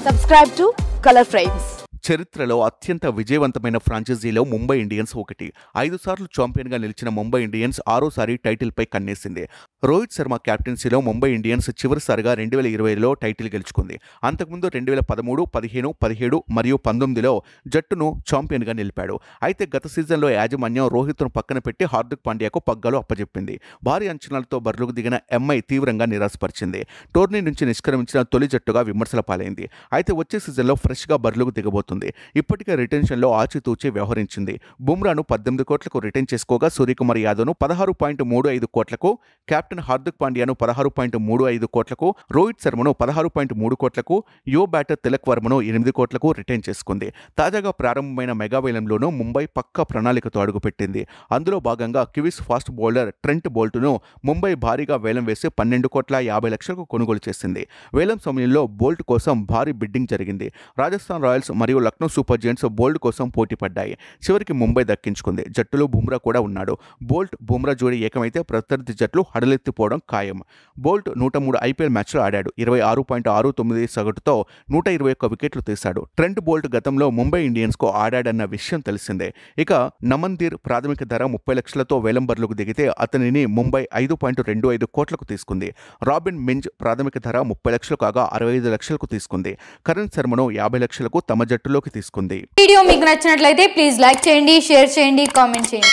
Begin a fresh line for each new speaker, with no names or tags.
Subscribe to Color Frames.
చరిత్రలో అత్యంత విజయవంతమైన ఫ్రాంచైజీలో ముంబై ఇండియన్స్ ఒకటి. 5 సార్లు ఛాంపియన్గా నిలిచిన ముంబై ఇండియన్స్ 6సారి టైటిల్పై కన్నేసింది. రోహిత్ శర్మ కెప్టెన్సీలో ముంబై ఇండియన్స్ చివరిసారిగా 2020లో టైటిల్ గెలుచుకుంది. అంతకుముందు 2013, 15, 17 మరియు 19లో జట్టును ఛాంపియన్గా నిలిపాడు. అయితే గత సీజన్లో యాజమాన్యం రోహిత్ను పక్కన పెట్టి హార్దిక్ పాండ్యాకు పగ్గాలు అప్పజెప్పింది. భారీ అంచనాలతో బరిలోకి దిగిన ఎంఐ తీవ్రంగా నిరాశపరిచింది. టోర్నీ నుంచి నిష్క్రమించిన తొలి జట్టుగా విమర్శల పాలైంది. అయితే వచ్చే సీజన్లో ఫ్రెష్గా బరిలోకి దిగబోతుంది. ఇప్పటికే రిటెన్షన్లో ఆచితూచి వ్యవహరించింది. బుమ్రాను 18 కోట్లకు రిటైన్ చేసుకోగా సూర్యకుమార్ యాదవ్ను 16.35 కోట్లకు, కెప్టెన్ హార్దిక్ పాండ్యాను 16.35 కోట్లకు, రోహిత్ శర్మను 16.3 కోట్లకు, యువ బ్యాటర్ తిలక్ వర్మను 8 కోట్లకు రిటైన్ చేసుకుంది. తాజాగా ప్రారంభమైన మెగా వేలంలోనూ ముంబై పక్కా ప్రణాళికతో అడుగుపెట్టింది. అందులో భాగంగా కివీస్ ఫాస్ట్ బౌలర్ ట్రెంట్ బోల్ట్ను ముంబై భారీగా వేలం వేసి 12,50,00,000కు కొనుగోలు చేసింది. వేలం సమయంలో బోల్ట్ కోసం భారీ బిడ్డింగ్ జరిగింది. రాజస్థాన్ రాయల్స్ మరియు లక్నో సూపర్ జెయింట్స్ బోల్ట్ కోసం పోటీ పడ్డాయి. చివరికి ముంబై దక్కించుకుంది. జట్టులో బుమ్రా కూడా ఉన్నాడు. బోల్ట్ బుమ్రా జోడీ ఏకమైతే ప్రత్యర్థి జట్లు హడలెత్తిపోవడం ఖాయం. బోల్ట్ 103 ఐపీఎల్ మ్యాచ్లు ఆడాడు. 26.69 సగటుతో 121 వికెట్లు తీశాడు. ట్రెంట్ బోల్ట్ గతంలో ముంబై ఇండియన్స్కు ఆడాడన్న విషయం తెలిసిందే. ఇక నమన్దీర్ ప్రాథమిక ధర 30 లక్షలతో వేలం బరిలోకి దిగితే అతనిని ముంబై 5.25 కోట్లకు తీసుకుంది. రాబిన్ మింజ్ ప్రాథమిక ధర 30 లక్షలు కాగా 65 లక్షలకు తీసుకుంది. కరణ్ శర్మను 50 లక్షలకు తమ జట్టులోకి తీసుకుంది.
వీడియో మీకు నచ్చినట్లయితే ప్లీజ్ లైక్ చేయండి, షేర్ చేయండి, కామెంట్ చేయండి.